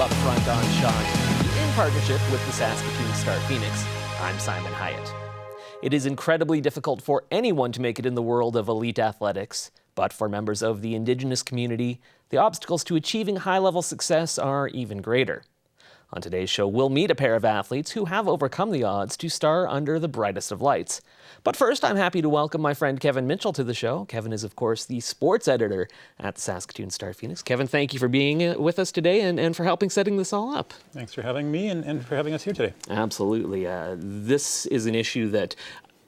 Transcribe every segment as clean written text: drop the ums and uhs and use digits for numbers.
Up Front on Shaw TV in partnership with the Saskatoon Star Phoenix. I'm Simon Hyatt. It is incredibly difficult for anyone to make it in the world of elite athletics, but for members of the Indigenous community, the obstacles to achieving high-level success are even greater. On today's show, we'll meet a pair of athletes who have overcome the odds to star under the brightest of lights. But first, I'm happy to welcome my friend Kevin Mitchell to the show. Kevin is, of course, the sports editor at the Saskatoon Star Phoenix. Kevin, thank you for being with us today and for helping setting this all up. Thanks for having me and for having us here today. Absolutely. This is an issue that,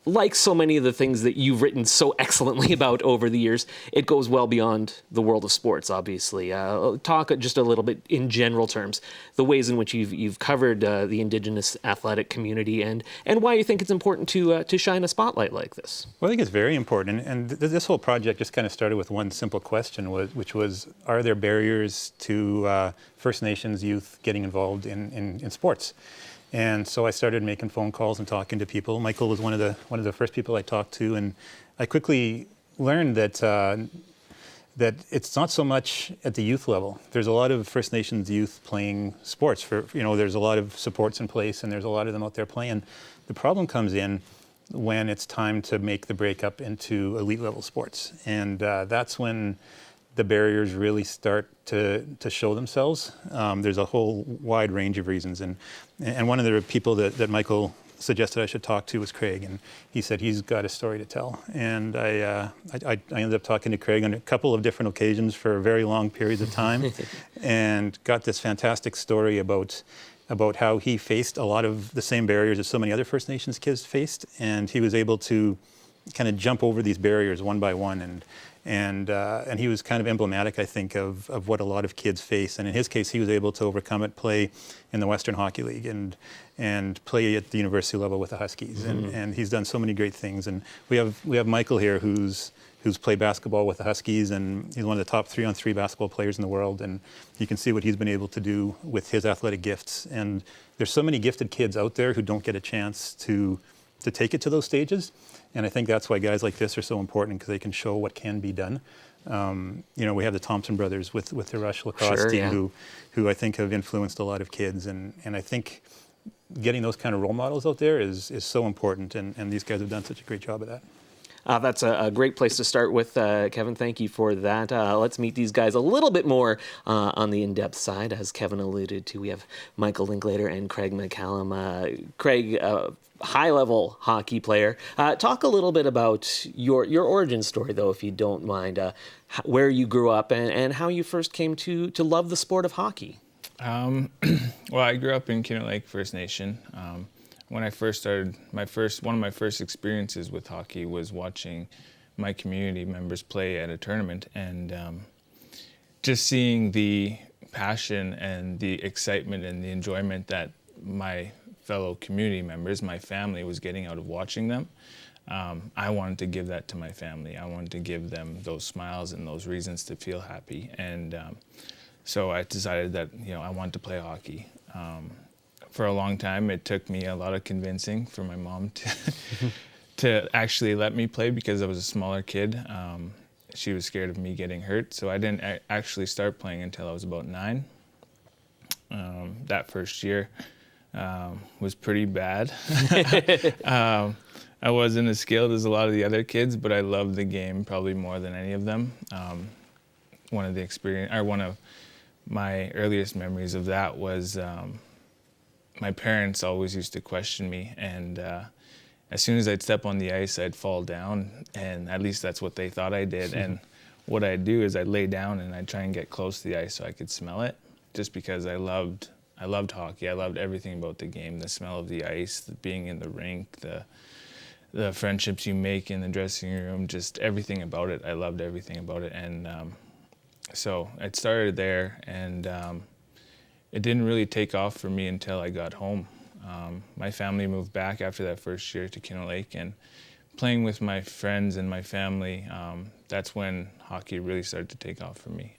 like so many of the things that you've written so excellently about over the years, it goes well beyond the world of sports, obviously. Talk just a little bit in general terms, the ways in which you've covered the Indigenous athletic community and why you think it's important to shine a spotlight like this. Well, I think it's very important. And this whole project just kind of started with one simple question, which was, are there barriers to First Nations youth getting involved in sports? And so I started making phone calls and talking to people. Michael was one of the first people I talked to, and I quickly learned that it's not so much at the youth level. There's a lot of First Nations youth playing sports. There's a lot of supports in place, and there's a lot of them out there playing. The problem comes in when it's time to make the break up into elite level sports, and that's when the barriers really start to show themselves. There's a whole wide range of reasons, and one of the people that Michael suggested I should talk to was Craig, and he said he's got a story to tell. And I ended up talking to Craig on a couple of different occasions for very long periods of time, and got this fantastic story about how he faced a lot of the same barriers that so many other First Nations kids faced, and he was able to kind of jump over these barriers one by one, and he was kind of emblematic, I think, of what a lot of kids face. And in his case, he was able to overcome it, play in the Western Hockey League, and play at the university level with the Huskies. Mm-hmm. And he's done so many great things. And we have Michael here, who's played basketball with the Huskies, and he's one of the top 3-on-3 basketball players in the world. And you can see what he's been able to do with his athletic gifts. And there's so many gifted kids out there who don't get a chance to take it to those stages. And I think that's why guys like this are so important, because they can show what can be done. We have the Thompson brothers with the Rush lacrosse team, who I think have influenced a lot of kids. And I think getting those kind of role models out there is so important. And these guys have done such a great job of that. That's a great place to start with, Kevin. Thank you for that. Let's meet these guys a little bit more on the in-depth side. As Kevin alluded to, we have Michael Linklater and Craig Mccallum. Craig, high-level hockey player. Talk a little bit about your origin story, though, if you don't mind, where you grew up and how you first came to love the sport of hockey. Well, I grew up in Kinner Lake First Nation. When I first started, one of my first experiences with hockey was watching my community members play at a tournament, and just seeing the passion and the excitement and the enjoyment that my fellow community members, my family, was getting out of watching them. I wanted to give that to my family. I wanted to give them those smiles and those reasons to feel happy, and so I decided that I wanted to play hockey. For a long time, it took me a lot of convincing for my mom to actually let me play, because I was a smaller kid. She was scared of me getting hurt, so I didn't actually start playing until I was about 9. That first year was pretty bad. I wasn't as skilled as a lot of the other kids, but I loved the game probably more than any of them. One of my earliest memories of that was my parents always used to question me, and as soon as I'd step on the ice, I'd fall down, and at least that's what they thought I did. And what I'd do is I'd lay down and I'd try and get close to the ice so I could smell it, just because I loved hockey. I loved everything about the game, the smell of the ice, being in the rink, the friendships you make in the dressing room, just everything about it. I loved everything about it, and so it started there, and it didn't really take off for me until I got home. My family moved back after that first year to Kinner Lake, and playing with my friends and my family, that's when hockey really started to take off for me.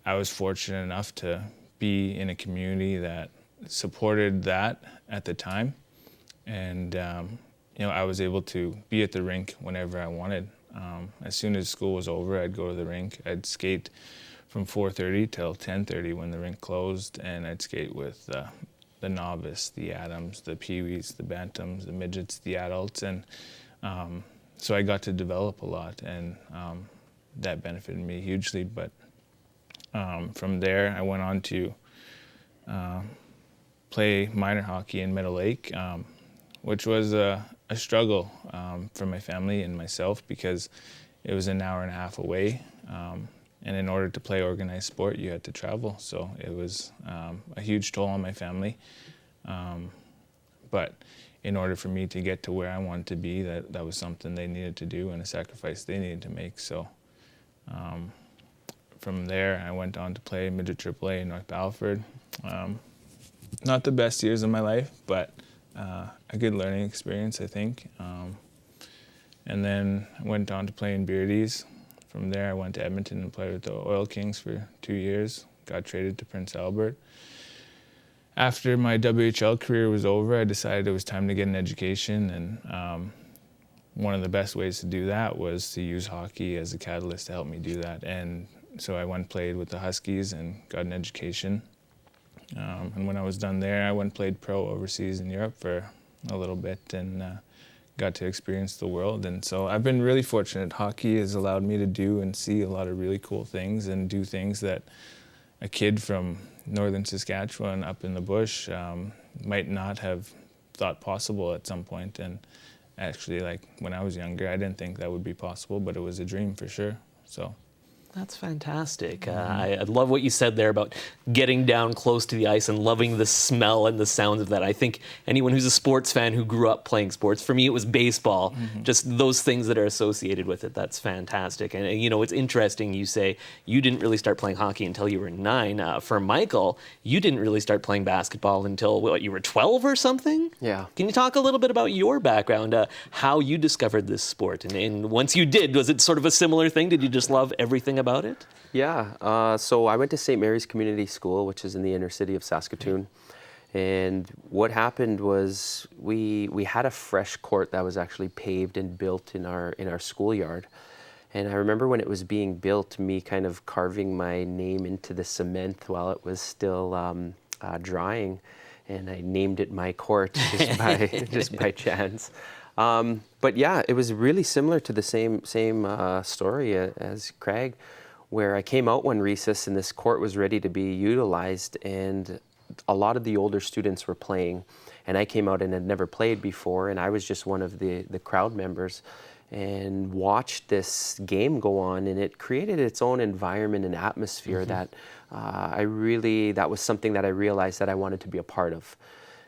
I was fortunate enough to be in a community that supported that at the time, and I was able to be at the rink whenever I wanted. As soon as school was over, I'd go to the rink. I'd skate from 4:30 till 10:30 when the rink closed, and I'd skate with the novice, the Adams, the Pee-wees, the Bantams, the midgets, the adults, and so I got to develop a lot, and that benefited me hugely. But from there, I went on to play minor hockey in Meadow Lake, which was a struggle for my family and myself because it was an hour and a half away. And in order to play organized sport, you had to travel. So it was a huge toll on my family. But in order for me to get to where I wanted to be, that was something they needed to do and a sacrifice they needed to make. So from there, I went on to play midget AAA in North Battleford. Not the best years of my life, but a good learning experience, I think. And then I went on to play in Beardies. From there, I went to Edmonton and played with the Oil Kings for 2 years. Got traded to Prince Albert. After my WHL career was over, I decided it was time to get an education, and one of the best ways to do that was to use hockey as a catalyst to help me do that. And so I went and played with the Huskies and got an education. And when I was done there, I went and played pro overseas in Europe for a little bit and got to experience the world. And so I've been really fortunate. Hockey has allowed me to do and see a lot of really cool things and do things that a kid from northern Saskatchewan up in the bush might not have thought possible at some point. And actually, like when I was younger, I didn't think that would be possible, but it was a dream for sure. So. That's fantastic. I love what you said there about getting down close to the ice and loving the smell and the sounds of that. I think anyone who's a sports fan who grew up playing sports, for me it was baseball, just those things that are associated with it. That's fantastic. And you know, it's interesting you say you didn't really start playing hockey until you were 9. For Michael, you didn't really start playing basketball until, what, you were 12 or something? Yeah. Can you talk a little bit about your background, how you discovered this sport? And once you did, was it sort of a similar thing? Did you just love everything about it? Yeah, so I went to St. Mary's Community School, which is in the inner city of Saskatoon. And what happened was we had a fresh court that was actually paved and built in our schoolyard. And I remember when it was being built, me kind of carving my name into the cement while it was still drying. And I named it my court just by chance. But yeah, it was really similar to the same story as Craig, where I came out one recess and this court was ready to be utilized, and a lot of the older students were playing, and I came out and had never played before, and I was just one of the crowd members and watched this game go on, and it created its own environment and atmosphere that that was something that I realized that I wanted to be a part of.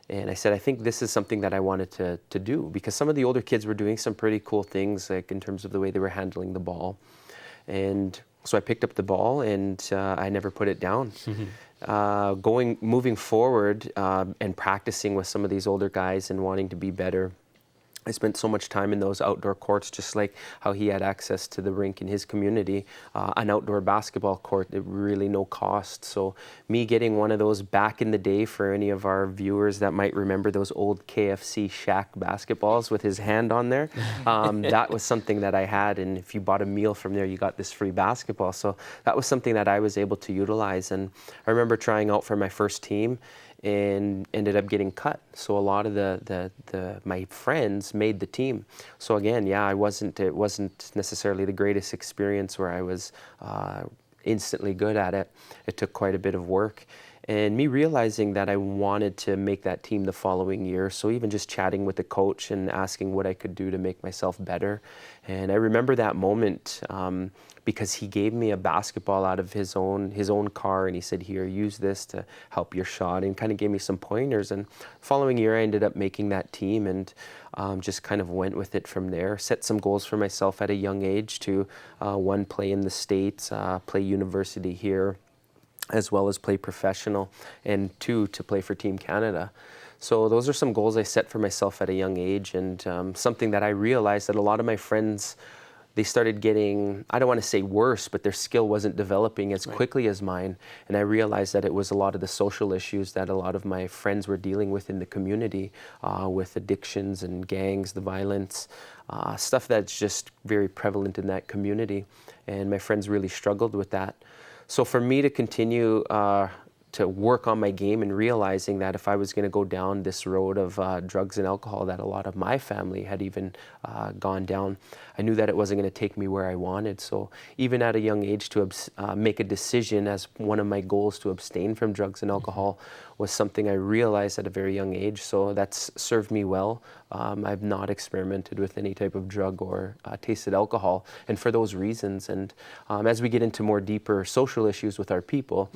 And I said, I think this is something that I wanted to do, because some of the older kids were doing some pretty cool things, like in terms of the way they were handling the ball. And so I picked up the ball and I never put it down. Moving forward and practicing with some of these older guys and wanting to be better, I spent so much time in those outdoor courts, just like how he had access to the rink in his community, an outdoor basketball court at really no cost. So me getting one of those back in the day, for any of our viewers that might remember those old KFC Shaq basketballs with his hand on there, that was something that I had. And if you bought a meal from there, you got this free basketball. So that was something that I was able to utilize. And I remember trying out for my first team and ended up getting cut. So a lot of my friends made the team. So again, yeah, it wasn't necessarily the greatest experience where I was instantly good at it. It took quite a bit of work. And me realizing that I wanted to make that team the following year. So even just chatting with the coach and asking what I could do to make myself better. And I remember that moment because he gave me a basketball out of his own car, and he said, here, use this to help your shot, and kind of gave me some pointers. And the following year I ended up making that team, and just kind of went with it from there. Set some goals for myself at a young age to, one, play in the States, play university here, as well as play professional, and 2, to play for Team Canada. So those are some goals I set for myself at a young age, and something that I realized that a lot of my friends, they started getting, I don't want to say worse, but their skill wasn't developing as quickly as mine. And I realized that it was a lot of the social issues that a lot of my friends were dealing with in the community, with addictions and gangs, the violence, stuff that's just very prevalent in that community. And my friends really struggled with that. So for me to continue to work on my game and realizing that if I was going to go down this road of drugs and alcohol that a lot of my family had even gone down, I knew that it wasn't going to take me where I wanted. So even at a young age to make a decision as one of my goals to abstain from drugs and alcohol was something I realized at a very young age. So that's served me well. I've not experimented with any type of drug or tasted alcohol, and for those reasons. And as we get into more deeper social issues with our people,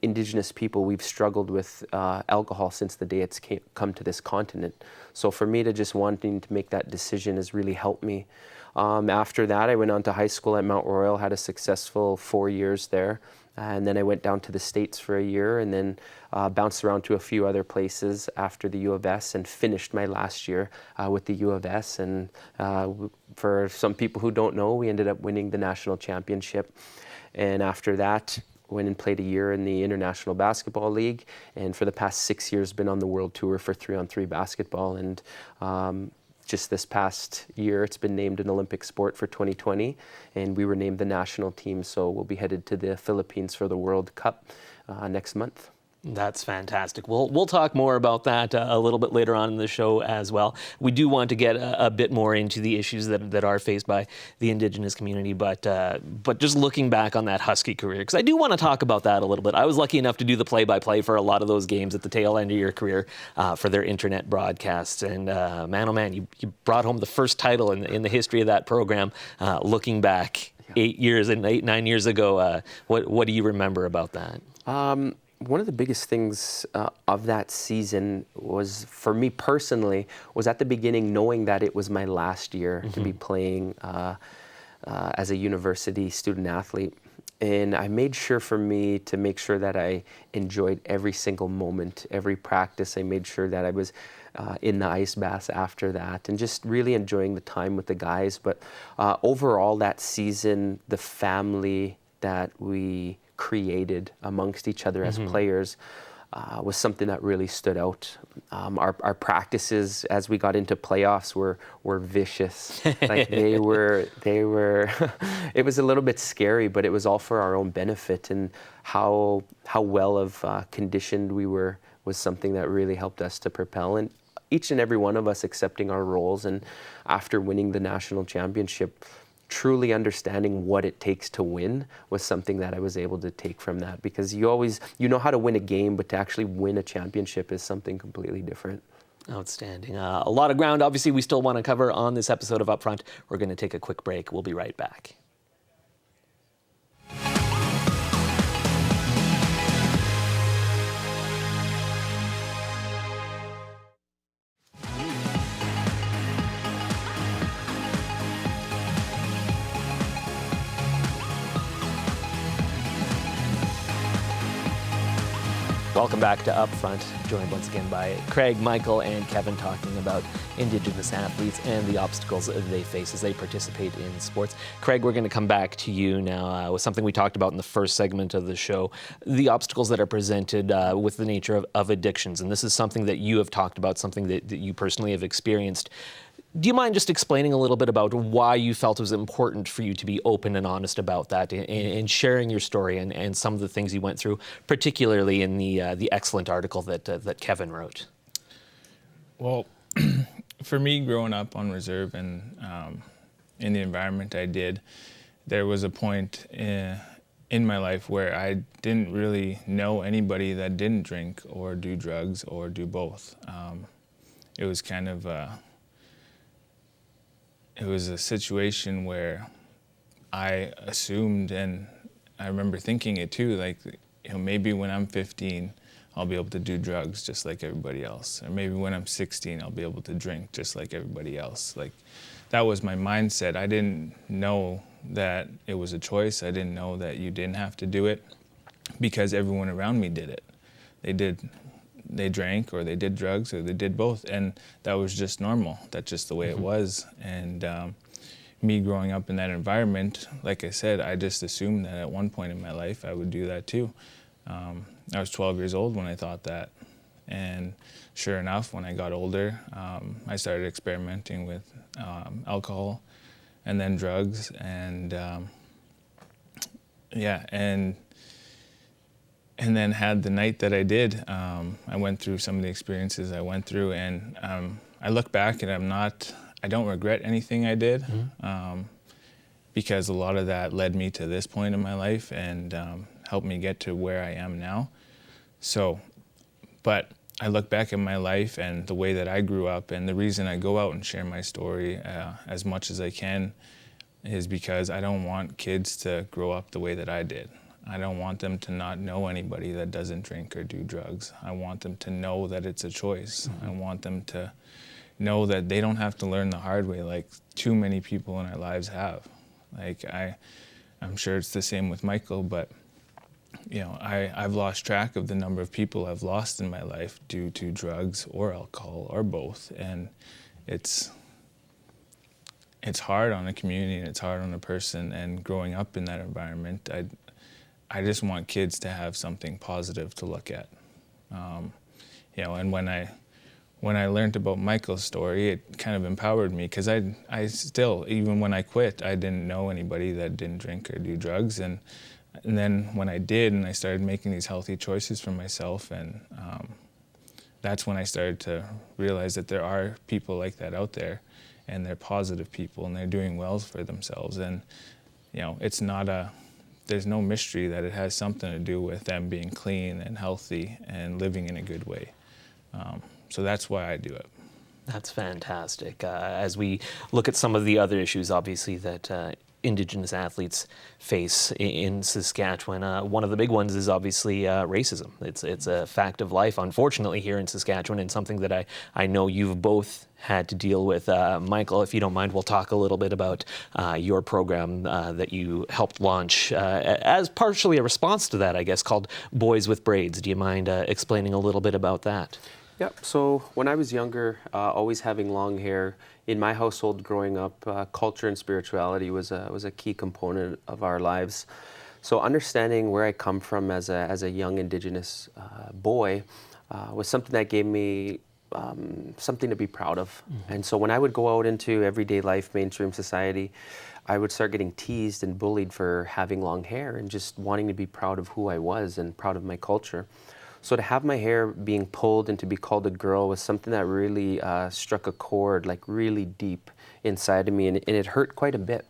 Indigenous people, we've struggled with alcohol since the day it's come to this continent. So for me to just wanting to make that decision has really helped me. After that, I went on to high school at Mount Royal, had a successful 4 years there. And then I went down to the States for a year, and then bounced around to a few other places after the U of S, and finished my last year with the U of S. And for some people who don't know, we ended up winning the national championship. And after that, went and played a year in the International Basketball League, and for the past 6 years been on the World Tour for 3-on-3 basketball. And just this past year, it's been named an Olympic sport for 2020, and we were named the national team, so we'll be headed to the Philippines for the World Cup next month. That's fantastic. We'll talk more about that a little bit later on in the show as well. We do want to get a bit more into the issues that are faced by the Indigenous community, but just looking back on that Husky career, because I do want to talk about that a little bit. I was lucky enough to do the play-by-play for a lot of those games at the tail end of your career for their internet broadcasts, and man, oh man, you brought home the first title in the history of that program. Looking back 9 years ago, what do you remember about that? One of the biggest things of that season was, for me personally, was at the beginning knowing that it was my last year to be playing as a university student athlete. And I made sure for me to make sure that I enjoyed every single moment, every practice. I made sure that I was in the ice baths after that, and just really enjoying the time with the guys. But overall that season, the family that we created amongst each other as players was something that really stood out. Our practices as we got into playoffs were vicious. Like they were it was a little bit scary, but it was all for our own benefit, and how well of conditioned we were was something that really helped us to propel, and each and every one of us accepting our roles. And after winning the national championship, truly understanding what it takes to win was something that I was able to take from that, because you know how to win a game, but to actually win a championship is something completely different. Outstanding. A lot of ground, obviously, we still want to cover on this episode of Upfront. We're going to take a quick break. We'll be right back. Welcome back to Upfront, joined once again by Craig, Michael, and Kevin, talking about Indigenous athletes and the obstacles that they face as they participate in sports. Craig, we're going to come back to you now with something we talked about in the first segment of the show, the obstacles that are presented with the nature of addictions. And this is something that you have talked about, something that you personally have experienced. Do you mind just explaining a little bit about why you felt it was important for you to be open and honest about that, and sharing your story and some of the things you went through, particularly in the excellent article that Kevin wrote? Well, for me, growing up on reserve and in the environment I did, there was a point in my life where I didn't really know anybody that didn't drink or do drugs or do both. It was kind of it was a situation where I assumed, and I remember thinking it too, like, maybe when I'm 15, I'll be able to do drugs just like everybody else. Or maybe when I'm 16, I'll be able to drink just like everybody else. Like, that was my mindset. I didn't know that it was a choice. I didn't know that you didn't have to do it, because everyone around me did it. They drank, or they did drugs, or they did both, and that was just normal. That's just the way it was. And me growing up in that environment, like I said, I just assumed that at one point in my life I would do that too. I was 12 years old when I thought that, and sure enough, when I got older, I started experimenting with alcohol and then drugs, and yeah, and then had the night that I did. I went through some of the experiences I went through, and I look back and I don't regret anything I did, because a lot of that led me to this point in my life and helped me get to where I am now. So, but I look back at my life and the way that I grew up, and the reason I go out and share my story as much as I can is because I don't want kids to grow up the way that I did. I don't want them to not know anybody that doesn't drink or do drugs. I want them to know that it's a choice. I want them to know that they don't have to learn the hard way like too many people in our lives have. Like I'm sure it's the same with Michael, but you know, I've lost track of the number of people I've lost in my life due to drugs or alcohol or both. And it's hard on a community and it's hard on a person, and growing up in that environment, I just want kids to have something positive to look at. You know, and when I learned about Michael's story, it kind of empowered me, because I still, even when I quit, I didn't know anybody that didn't drink or do drugs. And then when I did, and I started making these healthy choices for myself, and that's when I started to realize that there are people like that out there, and they're positive people, and they're doing well for themselves. And you know, there's no mystery that it has something to do with them being clean and healthy and living in a good way. So that's why I do it. That's fantastic. As we look at some of the other issues, obviously, that Indigenous athletes face in Saskatchewan, one of the big ones is obviously racism. It's a fact of life, unfortunately, here in Saskatchewan, and something that I know you've both had to deal with. Michael, if you don't mind, we'll talk a little bit about your program that you helped launch as partially a response to that, I guess, called Boys with Braids. Do you mind explaining a little bit about that? Yeah, so when I was younger, always having long hair, in my household growing up, culture and spirituality was a key component of our lives. So understanding where I come from as a young Indigenous boy was something that gave me something to be proud of. Mm-hmm. And so when I would go out into everyday life, mainstream society, I would start getting teased and bullied for having long hair and just wanting to be proud of who I was and proud of my culture. So to have my hair being pulled and to be called a girl was something that really struck a chord, like really deep inside of me, and it hurt quite a bit.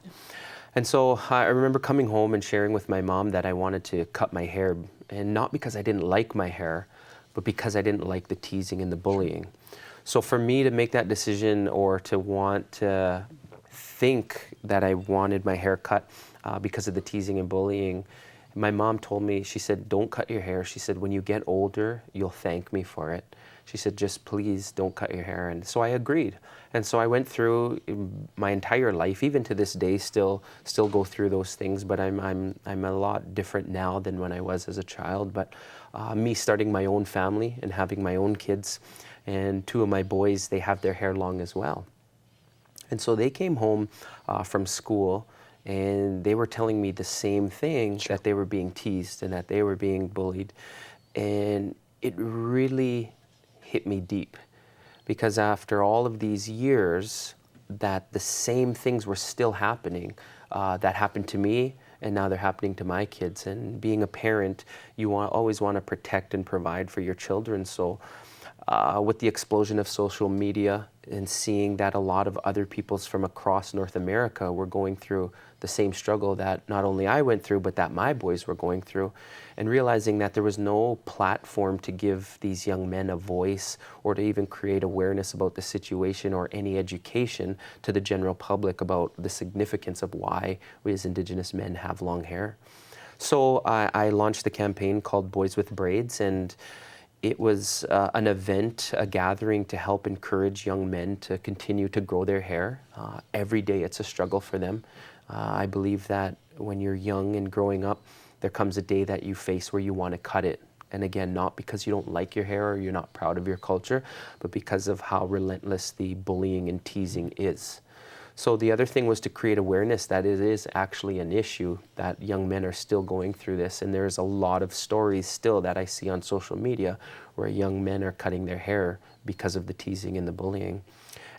And so I remember coming home and sharing with my mom that I wanted to cut my hair, and not because I didn't like my hair, but because I didn't like the teasing and the bullying. So for me to make that decision, or to want to think that I wanted my hair cut because of the teasing and bullying, my mom told me, she said, don't cut your hair. She said, when you get older, you'll thank me for it. She said, just please don't cut your hair. And so I agreed. And so I went through my entire life, even to this day, still go through those things, but I'm a lot different now than when I was as a child. But me starting my own family and having my own kids, and two of my boys, they have their hair long as well. And so they came home from school, and they were telling me the same thing, sure, that they were being teased and that they were being bullied. And it really hit me deep, because after all of these years, that the same things were still happening that happened to me, and now they're happening to my kids. And being a parent, you always want to protect and provide for your children. So with the explosion of social media and seeing that a lot of other peoples from across North America were going through the same struggle that not only I went through, but that my boys were going through, and realizing that there was no platform to give these young men a voice, or to even create awareness about the situation, or any education to the general public about the significance of why we as Indigenous men have long hair. So I launched the campaign called Boys with Braids, and it was an event, a gathering to help encourage young men to continue to grow their hair. Every day it's a struggle for them. I believe that when you're young and growing up, there comes a day that you face where you want to cut it. And again, not because you don't like your hair or you're not proud of your culture, but because of how relentless the bullying and teasing is. So the other thing was to create awareness that it is actually an issue, that young men are still going through this. And there's a lot of stories still that I see on social media where young men are cutting their hair because of the teasing and the bullying.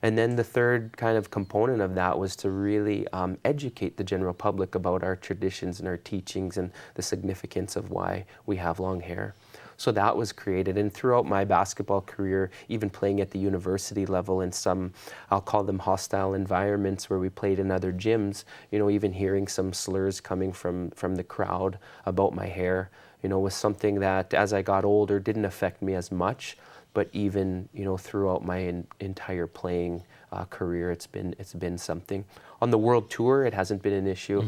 And then the third kind of component of that was to really educate the general public about our traditions and our teachings and the significance of why we have long hair. So that was created. And throughout my basketball career, even playing at the university level in some, I'll call them hostile environments where we played in other gyms, you know, even hearing some slurs coming from the crowd about my hair, you know, was something that as I got older didn't affect me as much. But even, you know, throughout my entire playing career, it's been something. On the world tour, it hasn't been an issue.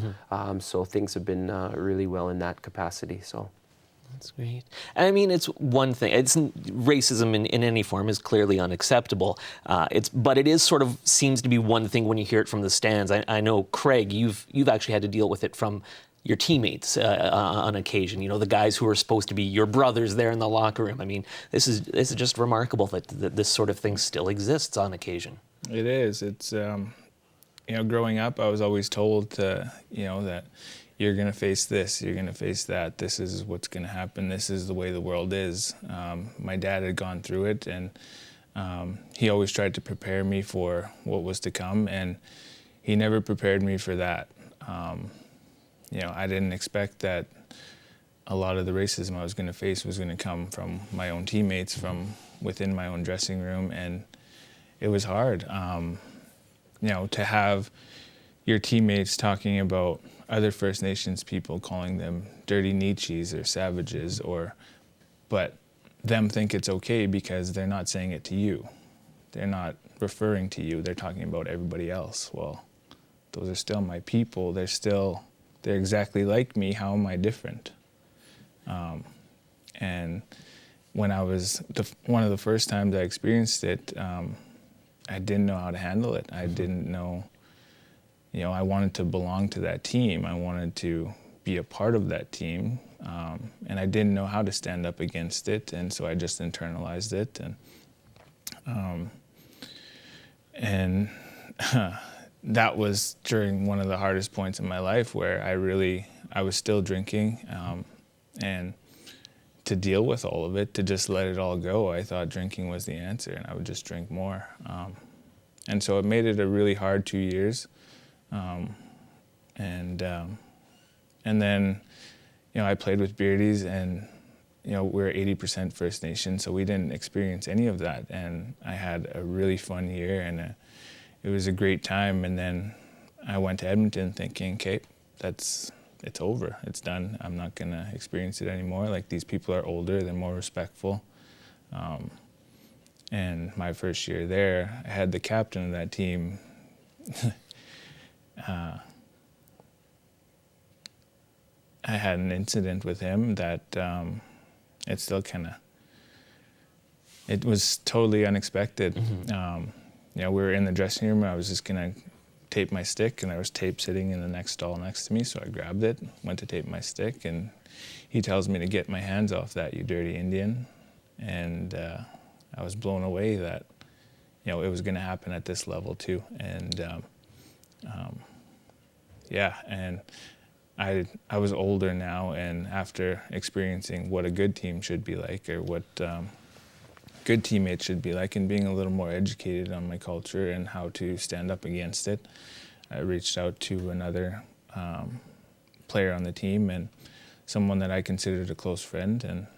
So things have been really well in that capacity. So. That's great. I mean, it's one thing. Racism in any form is clearly unacceptable. But it is sort of seems to be one thing when you hear it from the stands. I know, Craig, you've actually had to deal with it from your teammates on occasion. You know, the guys who are supposed to be your brothers there in the locker room. I mean, this is just remarkable that this sort of thing still exists on occasion. It is. It's you know, growing up, I was always told to, you know, that you're going to face this, you're going to face that, this is what's going to happen, this is the way the world is. My dad had gone through it, and he always tried to prepare me for what was to come, and he never prepared me for that. You know, I didn't expect that a lot of the racism I was going to face was going to come from my own teammates, from within my own dressing room, and it was hard. You know, to have your teammates talking about other First Nations people, calling them dirty Nietzsches or savages, but them think it's okay because they're not saying it to you. They're not referring to you, they're talking about everybody else. Well, those are still my people, they're exactly like me, how am I different? And when I was, one of the first times I experienced it, I didn't know how to handle it. I didn't know, you know, I wanted to belong to that team. I wanted to be a part of that team. And I didn't know how to stand up against it. And so I just internalized it. And that was during one of the hardest points in my life where I was still drinking. And to deal with all of it, to just let it all go, I thought drinking was the answer, and I would just drink more. And so it made it a really hard 2 years. And then, you know, I played with Beardies, and, you know, we're 80% First Nation, so we didn't experience any of that. And I had a really fun year, and it was a great time. And then I went to Edmonton thinking, okay, it's over, it's done. I'm not gonna experience it anymore. Like, these people are older, they're more respectful. And my first year there, I had the captain of that team. I had an incident with him that it still it was totally unexpected. You know, we were in the dressing room, I was just gonna tape my stick, and there was tape sitting in the next stall next to me, so I grabbed it, went to tape my stick, and he tells me to get my hands off that, you dirty Indian. And I was blown away that, you know, it was gonna happen at this level too. And yeah, and I was older now, and after experiencing what a good team should be like, or what good teammates should be like, and being a little more educated on my culture and how to stand up against it, I reached out to another player on the team, and someone that I considered a close friend, and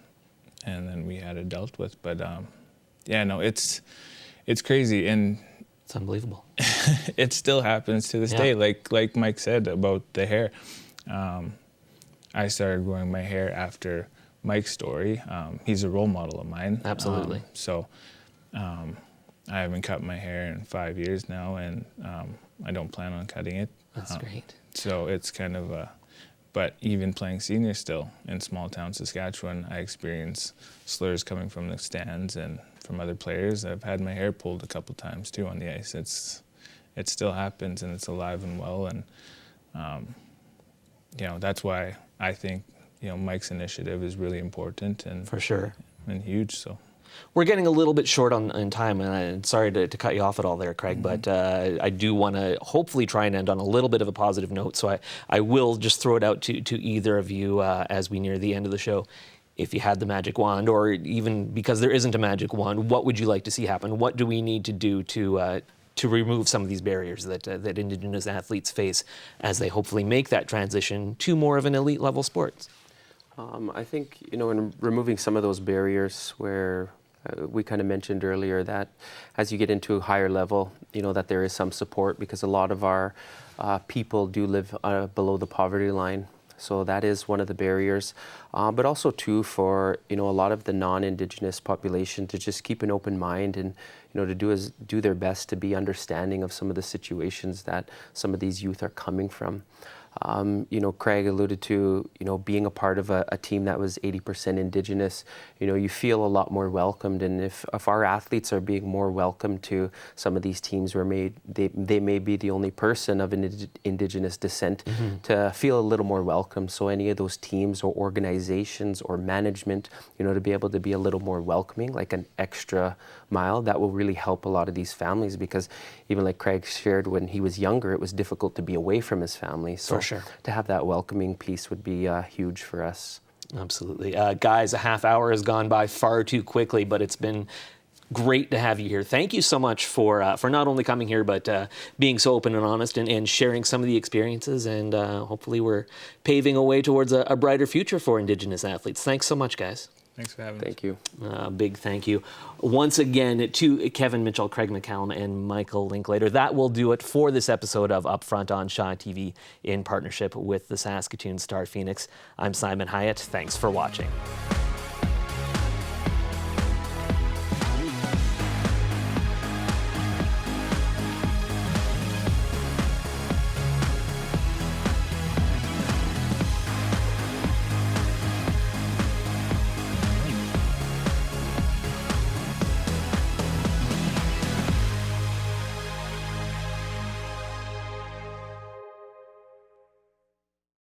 then we had it dealt with. But yeah, no, it's crazy, and It's unbelievable. it still happens to this day. Like Mike said about the hair. I started growing my hair after Mike's story. He's a role model of mine. Absolutely. So I haven't cut my hair in 5 years now, and I don't plan on cutting it. That's great. So it's kind of but even playing senior still in small town Saskatchewan, I experience slurs coming from the stands and from other players. I've had my hair pulled a couple times too on the ice. It still happens, and it's alive and well. And you know, that's why I think, you know, Mike's initiative is really important and For sure. and huge. So We're getting a little bit short on time, and I'm sorry to cut you off at all there, Craig, but I do want to hopefully try and end on a little bit of a positive note, so I will just throw it out to either of you as we near the end of the show. If you had the magic wand, or even because there isn't a magic wand, what would you like to see happen? What do we need to do to remove some of these barriers that Indigenous athletes face as they hopefully make that transition to more of an elite level sport? I think, in removing some of those barriers where we kind of mentioned earlier that as you get into a higher level, that there is some support, because a lot of our people do live below the poverty line. So that is one of the barriers. But also too for, a lot of the non-Indigenous population to just keep an open mind and, to do their best to be understanding of some of the situations that some of these youth are coming from. Craig alluded to, being a part of a team that was 80% Indigenous, you feel a lot more welcomed. And if our athletes are being more welcomed to some of these teams where they may be the only person of an Indigenous descent, to feel a little more welcome. So any of those teams or organizations or management, to be able to be a little more welcoming, like an extra mile, that will really help a lot of these families, because even like Craig shared, when he was younger, it was difficult to be away from his family. So For sure. to have that welcoming piece would be huge for us. Absolutely. Guys, a half hour has gone by far too quickly, but it's been great to have you here. Thank you so much for not only coming here, but being so open and honest and sharing some of the experiences. And hopefully we're paving a way towards a brighter future for Indigenous athletes. Thanks so much, guys. Thanks for having us. Thank you. Big thank you once again to Kevin Mitchell, Craig Mccallum, and Michael Linklater. That will do it for this episode of Upfront on Shaw TV in partnership with the Saskatoon Star Phoenix. I'm Simon Hyatt. Thanks for watching.